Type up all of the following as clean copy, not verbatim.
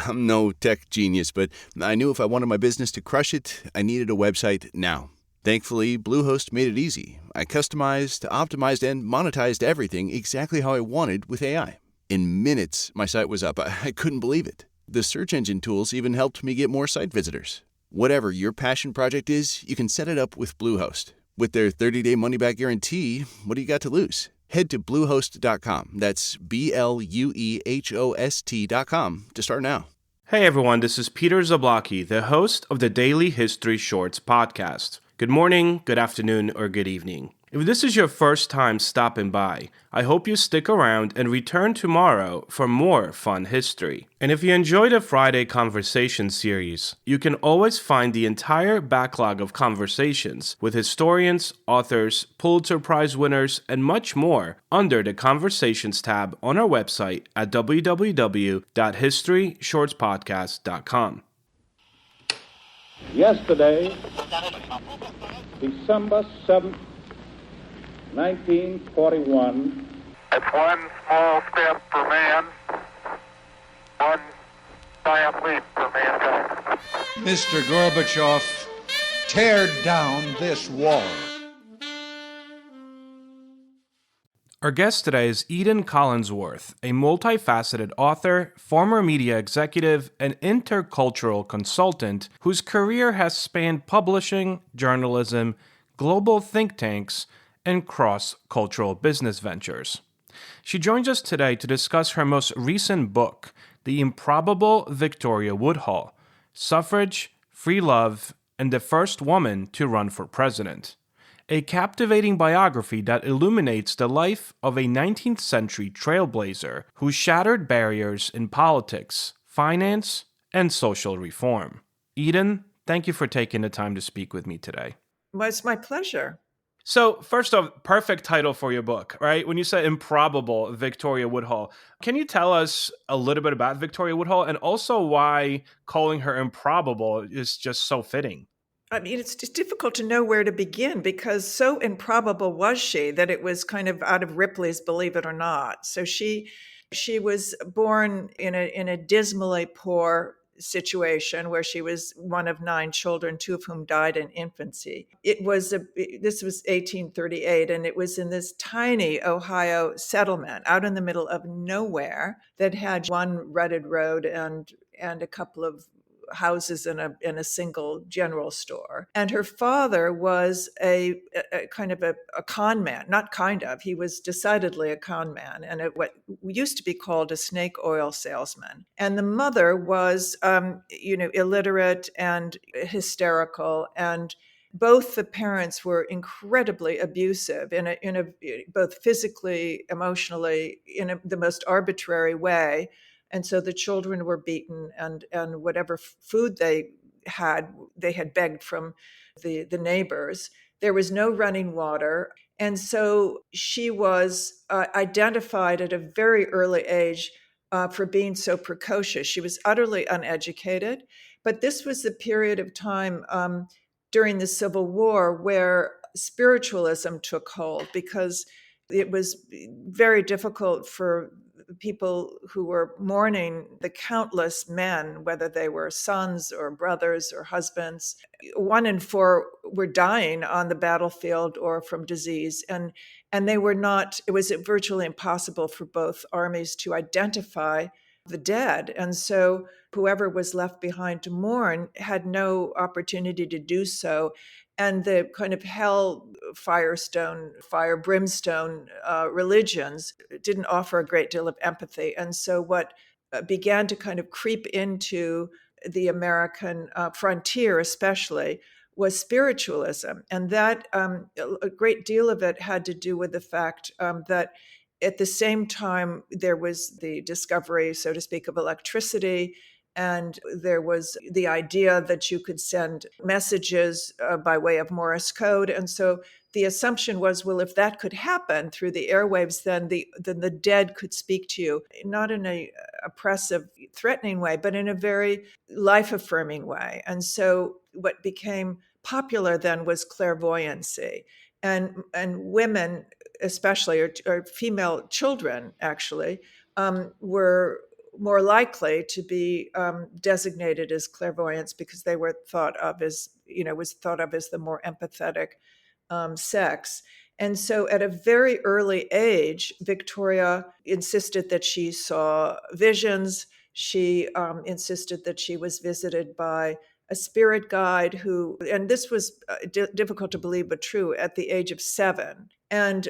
I'm no tech genius, but I knew if I wanted my business to crush it, I needed a website now. Thankfully, Bluehost made it easy. I customized, optimized, and monetized everything exactly how I wanted with AI. In minutes, my site was up. I couldn't believe it. The search engine tools even helped me get more site visitors. Whatever your passion project is, you can set it up with Bluehost. With their 30-day money-back guarantee, what do you got to lose? Head to Bluehost.com. That's BLUEHOST.com to start now. Hey everyone, this is Peter Zablocki, the host of the Daily History Shorts podcast. Good morning, good afternoon, or good evening. If this is your first time stopping by, I hope you stick around and return tomorrow for more fun history. And if you enjoyed the Friday Conversation series, you can always find the entire backlog of conversations with historians, authors, Pulitzer Prize winners, and much more under the Conversations tab on our website at www.historyshortspodcast.com. Yesterday, December 7th, 1941. It's one small step for man, one giant leap for mankind. Mr. Gorbachev, tear down this wall. Our guest today is Eden Collinsworth, a multifaceted author, former media executive, and intercultural consultant whose career has spanned publishing, journalism, global think tanks, and cross-cultural business ventures. She joins us today to discuss her most recent book, The Improbable Victoria Woodhull, Suffrage, Free Love, and the First Woman to Run for President. A captivating biography that illuminates the life of a 19th century trailblazer who shattered barriers in politics, finance, and social reform. Eden, thank you for taking the time to speak with me today. Well, it's my pleasure. So, first off, perfect title for your book, right? When you say Improbable Victoria Woodhull, can you tell us a little bit about Victoria Woodhull and also why calling her improbable is just so fitting? I mean, it's just difficult to know where to begin because so improbable was she that it was kind of out of Ripley's Believe It or Not. So she was born in a dismally poor situation where she was one of 9 children, 2 of whom died in infancy. This was 1838, and it was in this tiny Ohio settlement out in the middle of nowhere that had one rutted road and a couple of houses in a single general store. And her father was a kind of a con man, not kind of, he was decidedly a con man and what used to be called a snake oil salesman. And the mother was, illiterate and hysterical, and both the parents were incredibly abusive in a both physically, emotionally, the most arbitrary way. And so the children were beaten, and whatever food they had begged from the neighbors. There was no running water. And so she was identified at a very early age for being so precocious. She was utterly uneducated. But this was the period of time during the Civil War where spiritualism took hold, because it was very difficult for people who were mourning the countless men, whether they were sons or brothers or husbands. 1 in 4 were dying on the battlefield or from disease. And they were not, it was virtually impossible for both armies to identify the dead. And so whoever was left behind to mourn had no opportunity to do so. And the kind of fire brimstone religions didn't offer a great deal of empathy. And so what began to kind of creep into the American frontier especially was spiritualism. And that a great deal of it had to do with the fact that at the same time there was the discovery, so to speak, of electricity. And there was the idea that you could send messages by way of Morse code. And so the assumption was, well, if that could happen through the airwaves, then the dead could speak to you, not in a oppressive, threatening way, but in a very life-affirming way. And so what became popular then was clairvoyancy. And women, especially, or female children actually, were more likely to be designated as clairvoyants because they were thought of as, was thought of as the more empathetic sex. And so at a very early age, Victoria insisted that she saw visions. She insisted that she was visited by a spirit guide who, and this was difficult to believe, but true, at the age of 7. And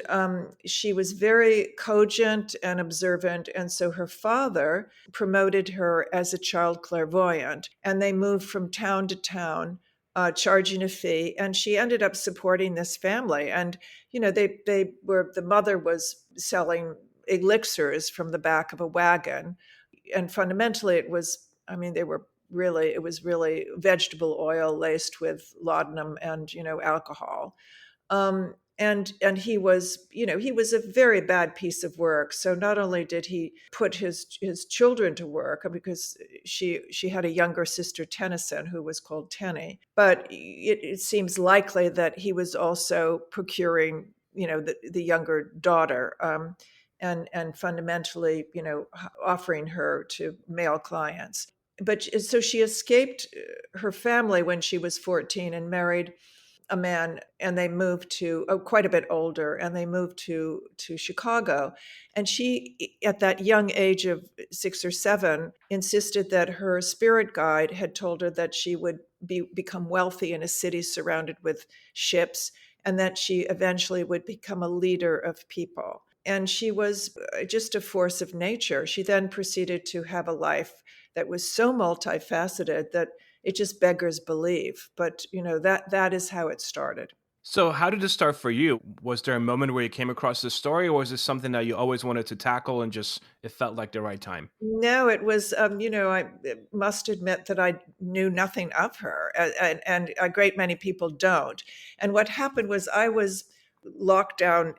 she was very cogent and observant. And so her father promoted her as a child clairvoyant. And they moved from town to town, charging a fee. And she ended up supporting this family. And, the mother was selling elixirs from the back of a wagon. And fundamentally, it was really vegetable oil laced with laudanum and alcohol. And he was a very bad piece of work. So not only did he put his children to work because she had a younger sister, Tennyson, who was called Tenny, but it seems likely that he was also procuring the younger daughter. And fundamentally, offering her to male clients. But so she escaped her family when she was 14 and married a man, and they moved to quite a bit older, and they moved to Chicago. And she, at that young age of 6 or 7, insisted that her spirit guide had told her that she would become wealthy in a city surrounded with ships, and that she eventually would become a leader of people. And she was just a force of nature. She then proceeded to have a life that was so multifaceted that it just beggars belief. But that is how it started. So, how did it start for you? Was there a moment where you came across this story, or was this something that you always wanted to tackle and just it felt like the right time? No, it was. I must admit that I knew nothing of her, and a great many people don't. And what happened was I was locked down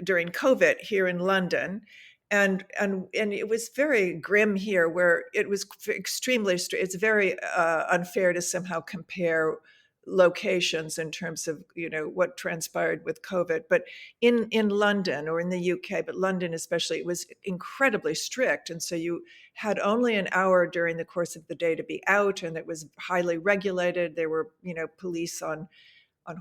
during COVID here in London, and it was very grim here, where it was extremely. It's very unfair to somehow compare locations in terms of what transpired with COVID, but in London or in the UK, but London especially, it was incredibly strict, and so you had only an hour during the course of the day to be out, and it was highly regulated. There were police on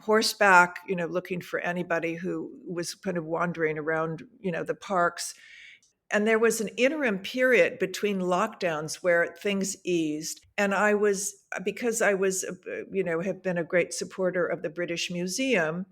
horseback, looking for anybody who was kind of wandering around, the parks. And there was an interim period between lockdowns where things eased. And because I was, have been a great supporter of the British Museum,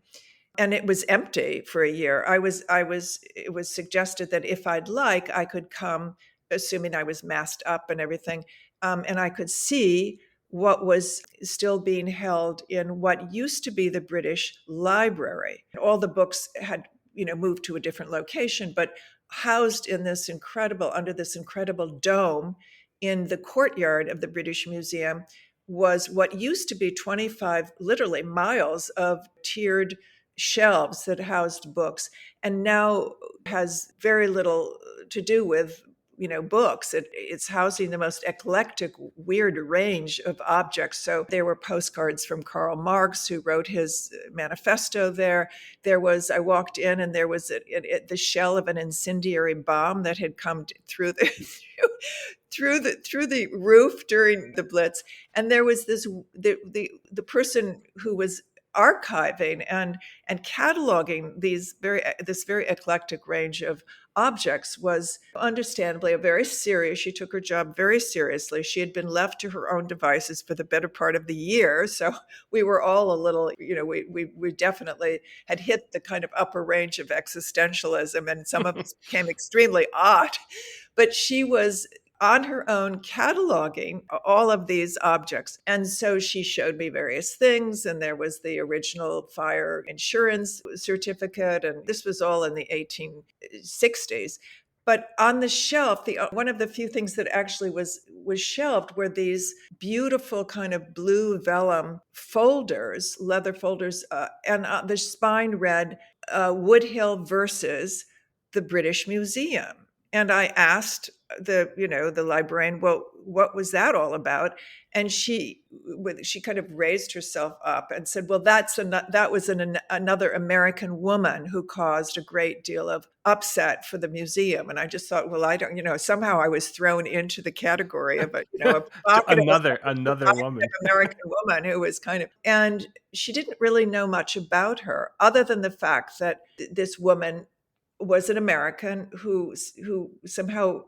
and it was empty for a year. It was suggested that if I'd like, I could come, assuming I was masked up and everything, and I could see what was still being held in what used to be the British Library. All the books had, moved to a different location, but housed in under this incredible dome in the courtyard of the British Museum was what used to be 25 literally miles of tiered shelves that housed books, and now has very little to do with books. It's housing the most eclectic, weird range of objects. So there were postcards from Karl Marx, who wrote his manifesto there. I walked in, and there was the shell of an incendiary bomb that had come through the through the roof during the Blitz. And there was the person who was archiving and cataloging this very eclectic range of objects was understandably she took her job very seriously. She had been left to her own devices for the better part of the year. So we were all a little, we definitely had hit the kind of upper range of existentialism, and some of us became extremely odd. But she was on her own cataloging all of these objects. And so she showed me various things, and there was the original fire insurance certificate, and this was all in the 1860s. But on the shelf, one of the few things that actually was shelved were these beautiful kind of blue vellum folders, leather folders, and the spine read Woodhull versus the British Museum. And I asked the librarian, well, what was that all about? And she kind of raised herself up and said, well, that was another American woman who caused a great deal of upset for the museum. And I just thought, well, I don't, somehow I was thrown into the category of a provocative Another woman. American woman who was and she didn't really know much about her other than the fact that this woman was an American who somehow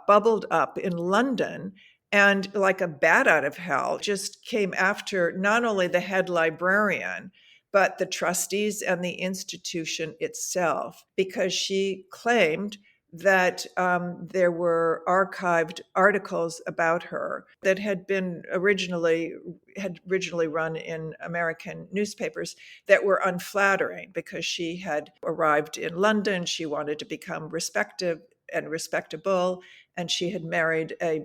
bubbled up in London, and like a bat out of hell, just came after not only the head librarian, but the trustees and the institution itself, because she claimed that there were archived articles about her that had originally run in American newspapers that were unflattering, because she had arrived in London, she wanted to become respected and respectable, and she had married a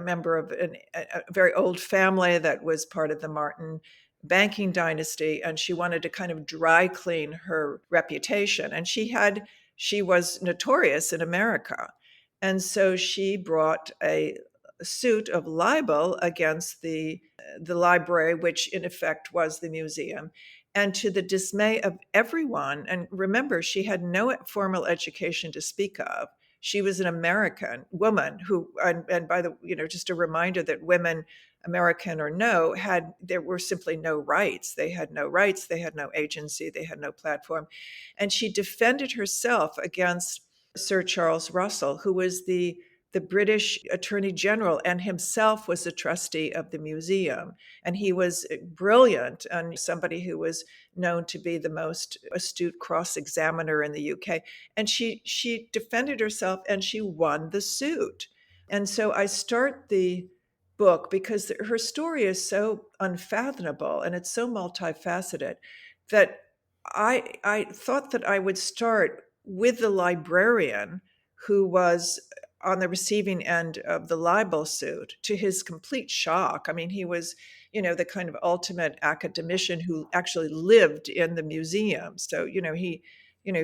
member of a very old family that was part of the Martin banking dynasty, and she wanted to kind of dry clean her reputation. And she was notorious in America. And so she brought a suit of libel against the library, which in effect was the museum. And to the dismay of everyone, and remember, she had no formal education to speak of. She was an American woman who, and by the, just a reminder that women, American or no, there were simply no rights. They had no rights, they had no agency, they had no platform. And she defended herself against Sir Charles Russell, who was the British Attorney General and himself was a trustee of the museum. And he was brilliant and somebody who was known to be the most astute cross-examiner in the UK. And she defended herself and she won the suit. And so I start the book because her story is so unfathomable and it's so multifaceted that I thought that I would start with the librarian who was on the receiving end of the libel suit, to his complete shock. I mean, he was, the kind of ultimate academician who actually lived in the museum. So, he,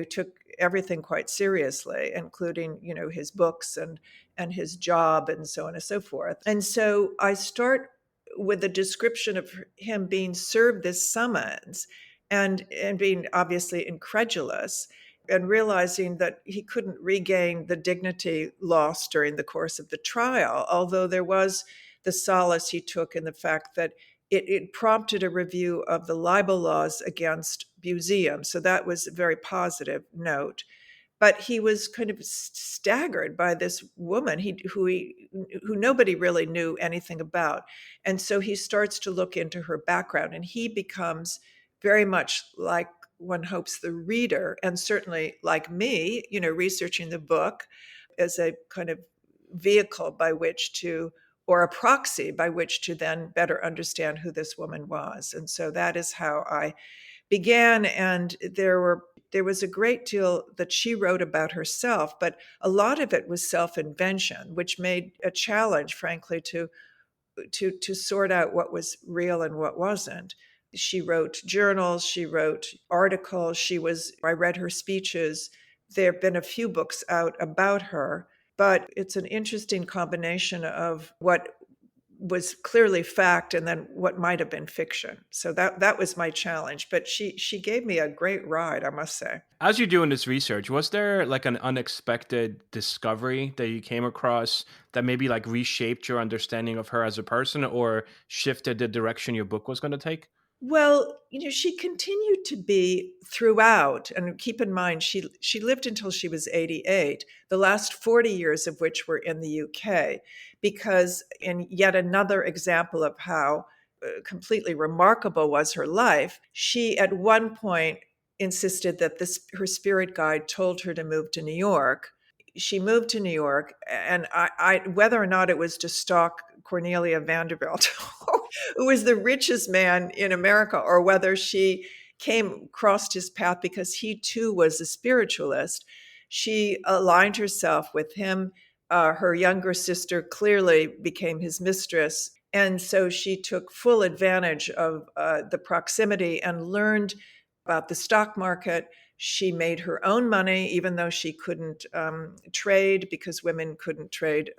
took everything quite seriously, including, his books and his job and so on and so forth. And so I start with a description of him being served this summons and being obviously incredulous, and realizing that he couldn't regain the dignity lost during the course of the trial, although there was the solace he took in the fact that it prompted a review of the libel laws against museums. So that was a very positive note. But he was kind of staggered by this woman who nobody really knew anything about. And so he starts to look into her background, and he becomes very much like, one hopes, the reader, and certainly like me, researching the book as a kind of vehicle by which to, or a proxy by which to then better understand who this woman was. And so that is how I began. And there was a great deal that she wrote about herself, but a lot of it was self-invention, which made a challenge, frankly, to sort out what was real and what wasn't. She wrote journals, she wrote articles, I read her speeches. There have been a few books out about her, but it's an interesting combination of what was clearly fact and then what might have been fiction. So that was my challenge. But she gave me a great ride, I must say. As you're doing this research, was there like an unexpected discovery that you came across that maybe like reshaped your understanding of her as a person or shifted the direction your book was going to take? Well, she continued to be throughout, and keep in mind, she lived until she was 88, the last 40 years of which were in the UK, because in yet another example of how completely remarkable was her life, she at one point insisted that her spirit guide told her to move to New York. She moved to New York, and I whether or not it was to stalk Cornelia Vanderbilt, who was the richest man in America, or whether she crossed his path because he too was a spiritualist, she aligned herself with him. Her younger sister clearly became his mistress. And so she took full advantage of the proximity and learned about the stock market, She made her own money, even though she couldn't trade because women couldn't trade,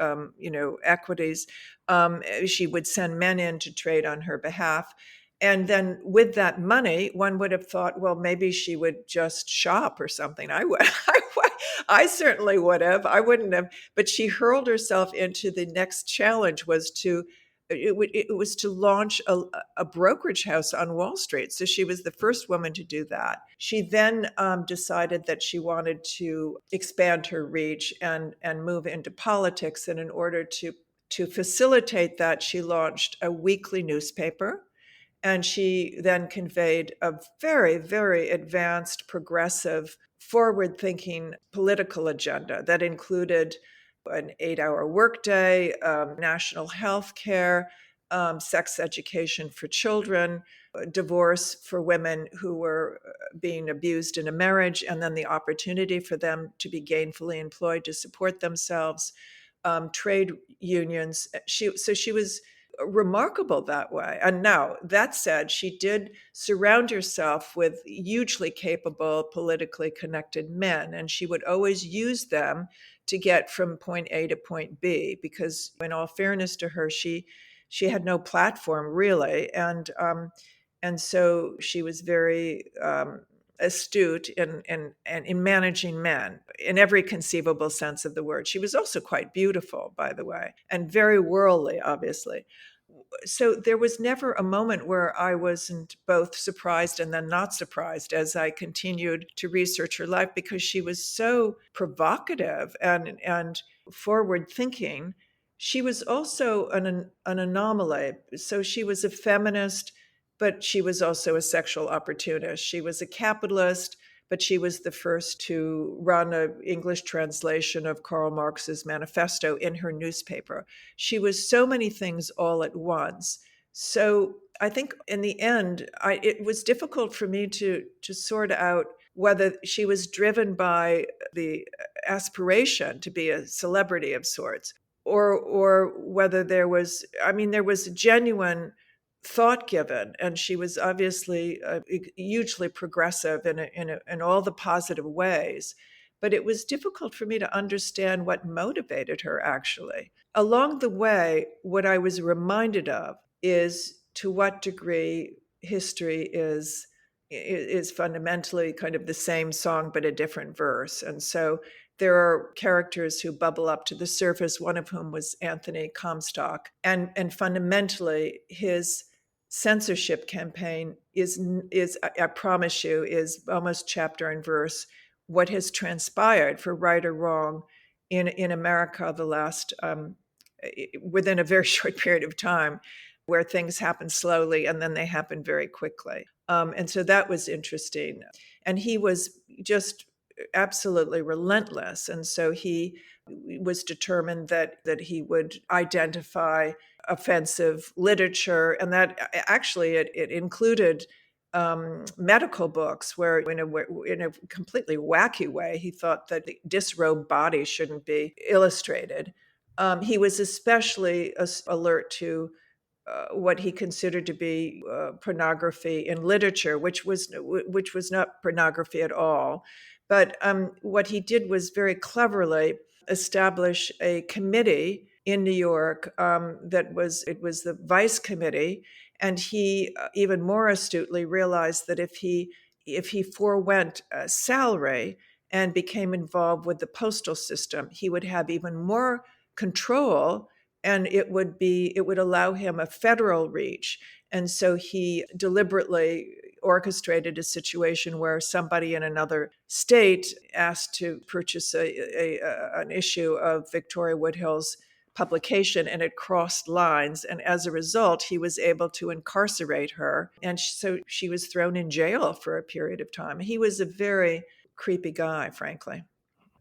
equities. She would send men in to trade on her behalf. And then with that money, one would have thought, well, maybe she would just shop or something. I would, I certainly would have. I wouldn't have. But she hurled herself into the next challenge it was to launch a brokerage house on Wall Street. So she was the first woman to do that. She then decided that she wanted to expand her reach and move into politics. And in order to facilitate that, she launched a weekly newspaper. And she then conveyed a very, very advanced, progressive, forward thinking political agenda that included an 8-hour workday, national health care, sex education for children, divorce for women who were being abused in a marriage, and then the opportunity for them to be gainfully employed to support themselves, trade unions. So she was remarkable that way. And now, that said, she did surround herself with hugely capable, politically connected men, and she would always use them to get from point A to point B, because in all fairness to her, she had no platform really, and so she was very astute in managing men in every conceivable sense of the word. She was also quite beautiful, by the way, and very worldly, obviously. So there was never a moment where I wasn't both surprised and then not surprised as I continued to research her life, because she was so provocative and forward thinking. She was also an anomaly. So she was a feminist, but she was also a sexual opportunist. She was a capitalist, but she was the first to run an English translation of Karl Marx's manifesto in her newspaper. She was so many things all at once. So I think in the end, it was difficult for me to sort out whether she was driven by the aspiration to be a celebrity of sorts, or whether there was genuine thought given, and she was obviously hugely progressive in all the positive ways. But it was difficult for me to understand what motivated her, actually. Along the way, what I was reminded of is to what degree history is fundamentally kind of the same song but a different verse. And so there are characters who bubble up to the surface, one of whom was Anthony Comstock. And fundamentally, his censorship campaign is, I promise you, is almost chapter and verse what has transpired, for right or wrong, in America the last within a very short period of time, where things happen slowly and then they happen very quickly. And so that was interesting. And he was just absolutely relentless. And so he was determined that he would identify offensive literature, and that actually it included medical books, where in a completely wacky way, he thought that the disrobed body shouldn't be illustrated. He was especially alert to what he considered to be pornography in literature, which was not pornography at all. But what he did was very cleverly establish a committee in New York it was the Vice Committee, and he even more astutely realized that if he forewent salary and became involved with the postal system, he would have even more control, and it would allow him a federal reach. And so he deliberately orchestrated a situation where somebody in another state asked to purchase an issue of Victoria Woodhull's publication, and it crossed lines. And as a result, he was able to incarcerate her. And so she was thrown in jail for a period of time. He was a very creepy guy, frankly.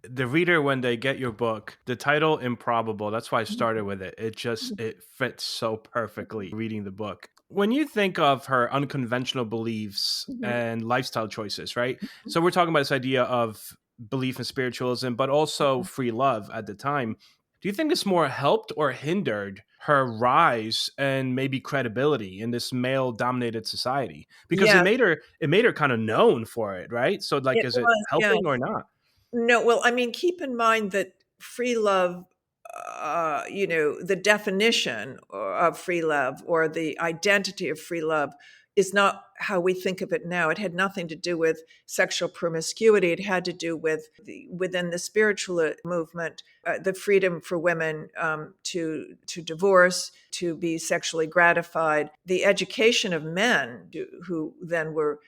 The reader, when they get your book, the title Improbable, that's why I started with it. It fits so perfectly reading the book. When you think of her unconventional beliefs and lifestyle choices, right? So we're talking about this idea of belief in spiritualism, but also free love at the time. Do you think this more helped or hindered her rise and maybe credibility in this male dominated society, because Yes, it made her kind of known for it, right? So like, it is it was. Yes. helping or not? No, well, I mean, keep in mind that free love, the definition of free love or the identity of free love is not how we think of it now. It had nothing to do with sexual promiscuity. It had to do with within the spiritual movement, the freedom for women to divorce, to be sexually gratified, the education of men who then were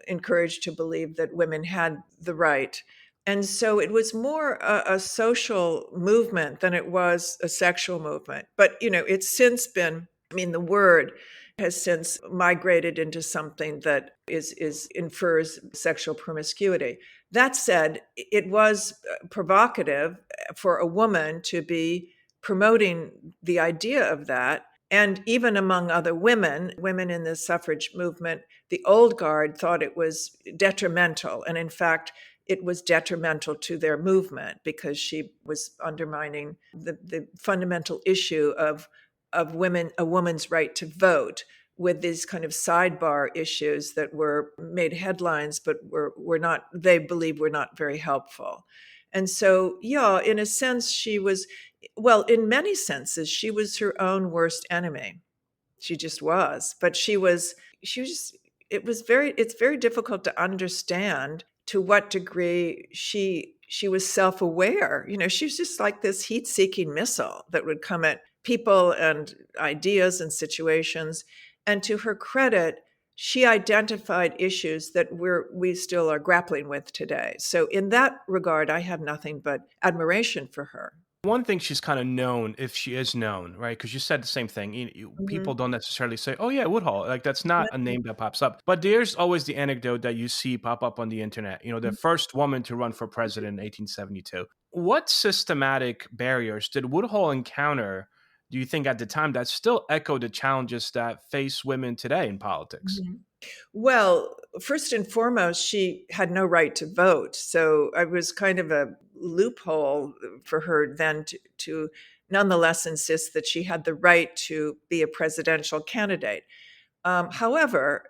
encouraged to believe that women had the right. And so it was more a social movement than it was a sexual movement. But, it's since been, I mean, the word has since migrated into something that is infers sexual promiscuity. That said, it was provocative for a woman to be promoting the idea of that. And even among other women in the suffrage movement, the old guard thought it was detrimental. And in fact, it was detrimental to their movement because she was undermining the fundamental issue of a woman's right to vote, with these kind of sidebar issues that were made headlines but were not, they believe, were not very helpful. And so, yeah, in a sense, in many senses, she was her own worst enemy. She just was. But she was just, it's very difficult to understand to what degree she was self-aware. She was just like this heat-seeking missile that would come at people and ideas and situations. And to her credit, she identified issues that we still are grappling with today. So in that regard, I have nothing but admiration for her. One thing she's kind of known, if she is known, right? Because you said the same thing. People Mhm. don't necessarily say, "Oh yeah, Woodhull." Like that's not a name that pops up. But there's always the anecdote that you see pop up on the internet. The first woman to run for president in 1872. What systematic barriers did Woodhull encounter? Do you think at the time that still echo the challenges that face women today in politics? Mhm. Well, first and foremost, she had no right to vote. So it was kind of a loophole for her then to nonetheless insist that she had the right to be a presidential candidate. However,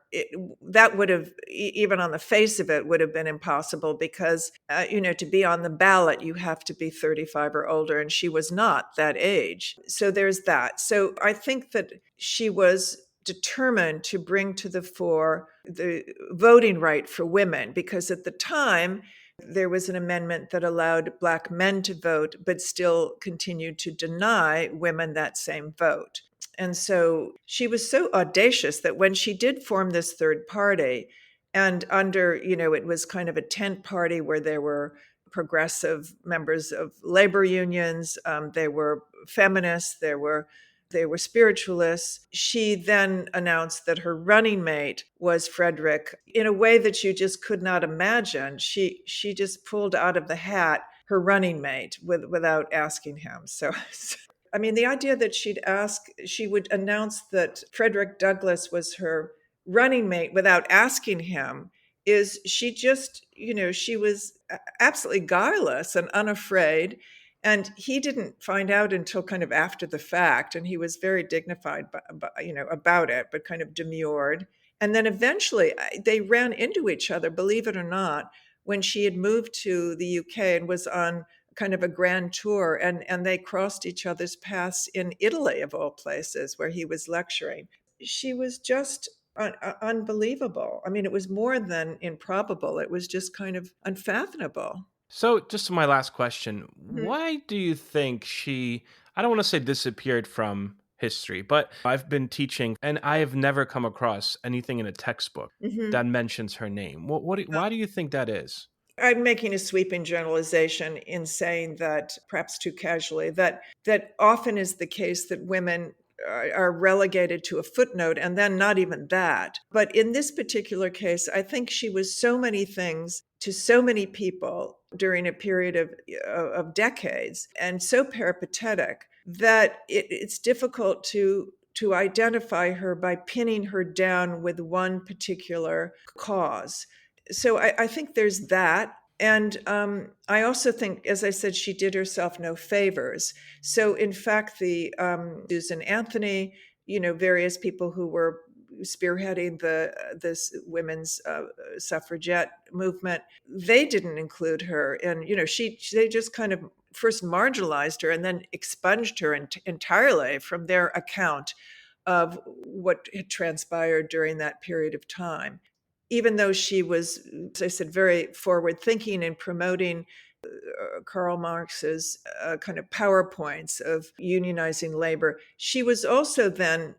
that would have, even on the face of it, would have been impossible because, to be on the ballot, you have to be 35 or older, and she was not that age. So there's that. So I think that she was determined to bring to the fore the voting right for women because at the time, there was an amendment that allowed Black men to vote, but still continued to deny women that same vote. And so she was so audacious that when she did form this third party, and under, it was kind of a tent party where there were progressive members of labor unions, there were feminists, there were spiritualists. She then announced that her running mate was Frederick in a way that you just could not imagine. She just pulled out of the hat her running mate without asking him. So I mean, the idea that she would announce that Frederick Douglass was her running mate without asking him is she just, she was absolutely guileless and unafraid. And he didn't find out until kind of after the fact. And he was very dignified, about it, but kind of demurred. And then eventually they ran into each other, believe it or not, when she had moved to the UK and was on kind of a grand tour, and they crossed each other's paths in Italy, of all places, where he was lecturing. She was just unbelievable. I mean, it was more than improbable. It was just kind of unfathomable. So, just my last question. Mhm. Why do you think I don't want to say disappeared from history, but I've been teaching and I have never come across anything in a textbook Mhm. that mentions her name. Why do you think that is? I'm making a sweeping generalization in saying that, perhaps too casually, that often is the case that women are relegated to a footnote, and then not even that. But in this particular case, I think she was so many things to so many people during a period of decades, and so peripatetic that it's difficult to identify her by pinning her down with one particular cause. So I think there's that. And I also think, as I said, she did herself no favors. So, in fact, the Susan Anthony, various people who were spearheading this women's suffragette movement, they didn't include her, and they just kind of first marginalized her and then expunged her entirely from their account of what had transpired during that period of time. Even though she was, as I said, very forward thinking and promoting Karl Marx's kind of PowerPoints of unionizing labor, she was also then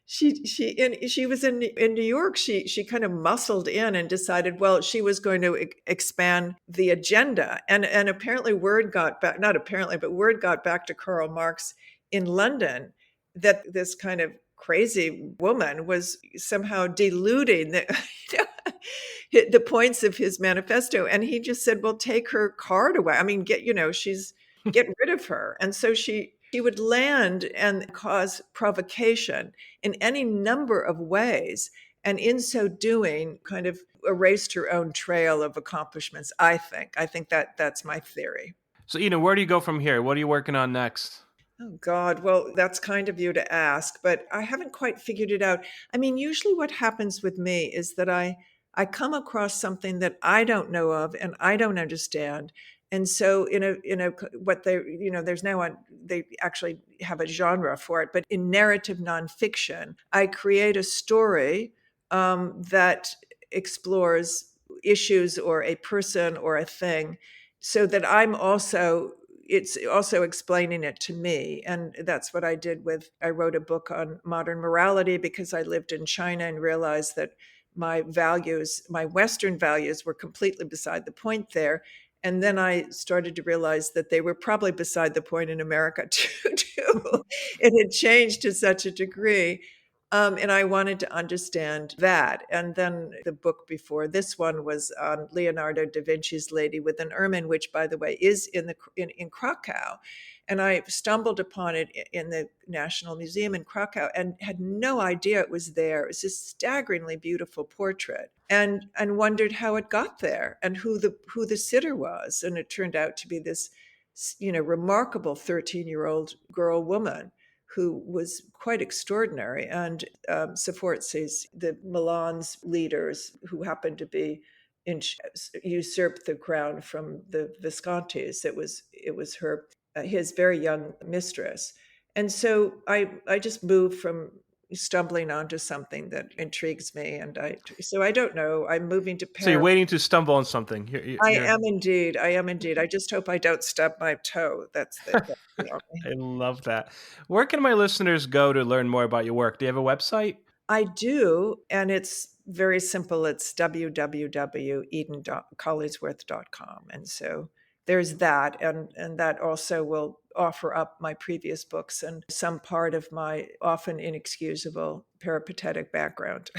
she was in New York. She kind of muscled in and decided, well, she was going to expand the agenda, and apparently word got back, not apparently, but word got back to Karl Marx in London that this kind of crazy woman was somehow deluding the points of his manifesto. And he just said, well, take her card away. I mean, get rid of her. And so she would land and cause provocation in any number of ways. And in so doing, kind of erased her own trail of accomplishments, I think. I think that's my theory. So, where do you go from here? What are you working on next? Oh, God. Well, that's kind of you to ask, but I haven't quite figured it out. I mean, usually what happens with me is that I come across something that I don't know of and I don't understand. And so what there's now they actually have a genre for it, but in narrative nonfiction, I create a story that explores issues or a person or a thing, so that it's also explaining it to me. And that's what I wrote a book on modern morality because I lived in China and realized that my Western values were completely beside the point there. And then I started to realize that they were probably beside the point in America too. It had changed to such a degree. And I wanted to understand that. And then the book before this one was on Leonardo da Vinci's Lady with an Ermine, which, by the way, is in Krakow. And I stumbled upon it in the National Museum in Krakow and had no idea it was there. It was this staggeringly beautiful portrait, and wondered how it got there and who the sitter was. And it turned out to be this, remarkable 13-year-old girl woman who was quite extraordinary. And Sforzi's, the Milan's leaders, who happened to be usurped the crown from the Viscontis. It was his very young mistress. And so I just moved from stumbling onto something that intrigues me, and I don't know. I'm moving to Paris. So you're waiting to stumble on something. I am indeed. I just hope I don't stub my toe. That's I love that. Where can my listeners go to learn more about your work? Do you have a website? I do, and it's very simple. It's www.collinsworth.com. And so there's that, and that also will offer up my previous books and some part of my often inexcusable peripatetic background.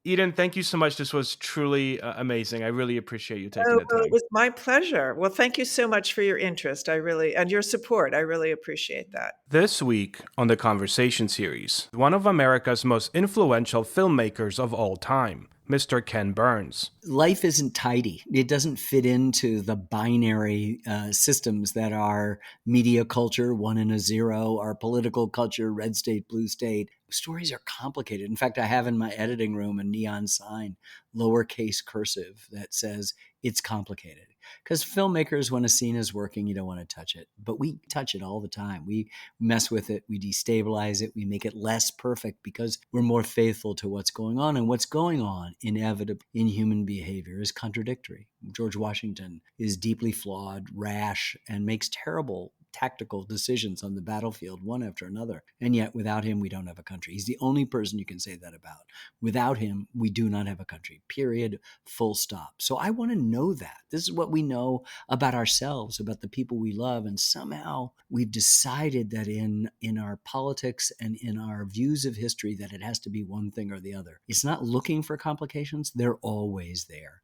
Eden, thank you so much. This was truly amazing. I really appreciate you taking the time. It was my pleasure. Well, thank you so much for your interest. And your support. I really appreciate that. This week on the Conversation Series, one of America's most influential filmmakers of all time, Mr. Ken Burns. Life isn't tidy. It doesn't fit into the binary systems that are media culture, 1 and a 0, our political culture, red state, blue state. Stories are complicated. In fact, I have in my editing room a neon sign, lowercase cursive, that says it's complicated. Because filmmakers, when a scene is working, you don't want to touch it. But we touch it all the time. We mess with it. We destabilize it. We make it less perfect because we're more faithful to what's going on. And what's going on inevitably in human behavior is contradictory. George Washington is deeply flawed, rash, and makes terrible tactical decisions on the battlefield, one after another. And yet without him, we don't have a country. He's the only person you can say that about. Without him, we do not have a country, period, full stop. So I want to know that. This is what we know about ourselves, about the people we love. And somehow we've decided that in our politics and in our views of history that it has to be one thing or the other. It's not looking for complications. They're always there.